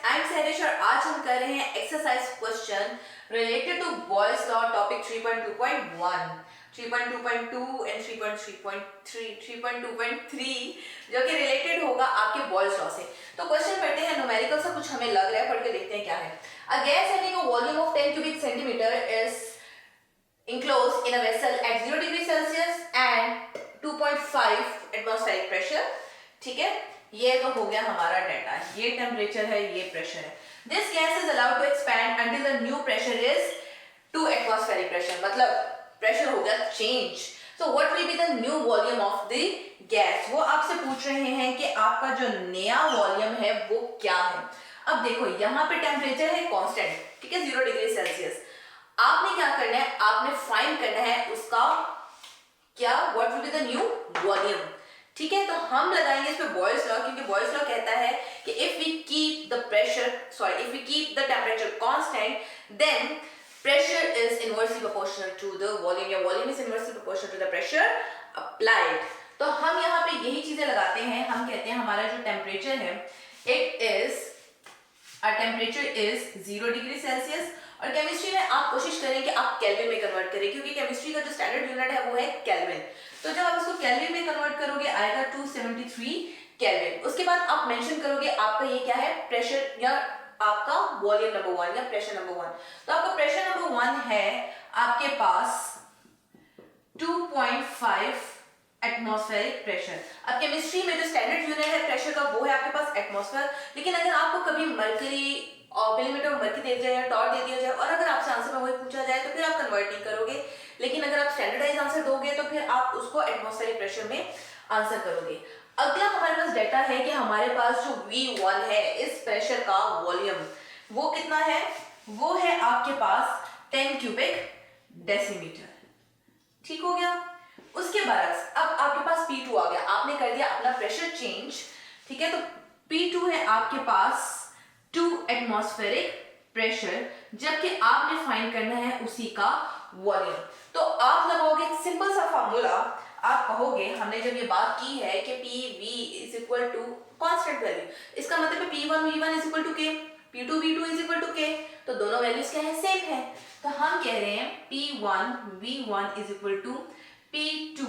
I am Sahrish और आज हम कर रहे हैं exercise question related to Boyle's law topic 3.2.1, 3.2.2 and 3.2.3 जो कि रिलेटेड होगा आपके बॉयल्स लॉ से। तो क्वेश्चन पढ़ते हैं, न्यूमेरिकल सा कुछ हमें लग रहा है, पढ़ के देखते हैं क्या है। A gas having a volume of 10 cubic centimeter is enclosed in a vessel at 0 degree Celsius and 2.5 atmospheric pressure। ठीक है, ये तो हो गया हमारा डेटा, ये टेम्परेचर है, ये प्रेशर है। This gas is allowed to expand until the new pressure is 2 atmospheric pressure, मतलब प्रेशर हो गया change. So what will be the new volume of the gas, वो आपसे पूछ रहे हैं कि आपका जो नया वॉल्यूम है वो क्या है। अब देखो यहाँ पे टेम्परेचर है कांस्टेंट, ठीक है, 0 डिग्री सेल्सियस। आपने क्या करना है, आपने फाइंड करना है उसका क्या, what will be the new volume. ठीक है, तो हम लगाएंगे इस पे बॉयल्स लॉ, क्योंकि बॉयल्स लॉ कहता है कि if we keep the temperature constant then pressure is inversely proportional to the volume, या volume is inversely proportional to the pressure applied। तो हम यहाँ पे यही चीजें लगाते हैं। हम कहते हैं हमारा जो टेम्परेचर है टेम्परेचर इज 0 डिग्री सेल्सियस, और केमिस्ट्री में आप कोशिश करें कि आप केल्विन में कन्वर्ट करें, क्योंकि केमिस्ट्री का जो स्टैंडर्ड यूनिट है वो है केल्विन। तो जब आप इसको केल्विन में कन्वर्ट करोगे आएगा 273 केल्विन। उसके बाद आप मेंशन करोगे आपका ये क्या है, प्रेशर या आपका वॉल्यूम नंबर 1 या प्रेशर नंबर 1। तो आपका प्रेशर नंबर 1 है आपके पास 2.5 एटमॉस्फेरिक प्रेशर। अब केमिस्ट्री में जो स्टैंडर्ड यूनिट है प्रेशर का वो है आपके पास एटमॉस्फेयर, लेकिन अगर आपको कभी मर्करी और मिलीमीटर मर्करी दे दिया जाए, टॉट दे दिया जाए और अगर आपसे आंसर में वही पूछा जाए तो फिर आप कन्वर्ट नहीं करोगे, लेकिन अगर आप स्टैंडर्डाइज आंसर दोगे तो फिर आप उसको एटमॉस्फेरिक प्रेशर में आंसर करोगे। अगला हमारे पास डेटा है कि हमारे पास जो V1 है इस प्रेशर का वॉल्यूम वो कितना है, वो है आपके पास 10 क्यूबिक डेसीमीटर। ठीक हो गया। उसके बाद अब आपके पास P2 आ गया, आपने कर दिया अपना प्रेशर चेंज, ठीक है। तो P2 है आपके पास 2 एटमॉस्फेरिक प्रेशर, जबकि आपने फाइंड करना है उसी का वॉल्यूम। तो आप लगाओगे सिंपल सा फार्मूला, आप कहोगे हमने जब ये बात की है कि PV is equal to constant value, इसका मतलब है P1 V1 is equal to K, P2 V2 is equal to K, तो दोनों वैल्यूज क्या है, सेम है। तो हम कह रहे हैं P1 V1 is equal to P2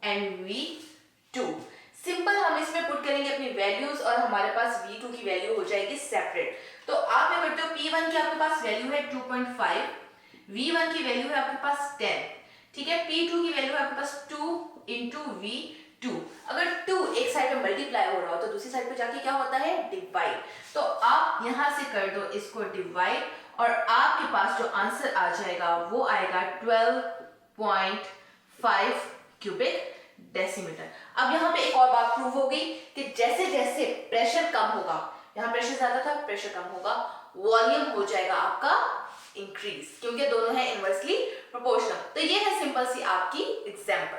and V2। Simple हम इसमें पुट करेंगे अपनी वैल्यूज और हमारे पास V2 की वैल्यू हो जाएगी सेपरेट। तो आप क्या करते हो, P1 की आपके पास वैल्यू है 2.5, V1 की वैल्यू है आपके पास 10, ठीक है। P2 की वैल्यू है आपके पास 2 इंटू V2। अगर 2 एक साइड पे मल्टीप्लाई हो रहा हो तो दूसरी साइड पे जाके क्या होता है, डिवाइड। तो आप यहां से कर दो इसको डिवाइड और आपके पास जो आंसर आ जाएगा वो आएगा 12.5 क्यूबिक डेसीमीटर। अब यहाँ पे एक और बात प्रूव हो गई कि जैसे जैसे प्रेशर कम होगा, यहाँ प्रेशर ज्यादा था, प्रेशर कम होगा, वॉल्यूम हो जाएगा आपका इंक्रीज, क्योंकि दोनों है इनवर्सली प्रोपोर्शनल। तो ये है सिंपल सी आपकी एग्जांपल।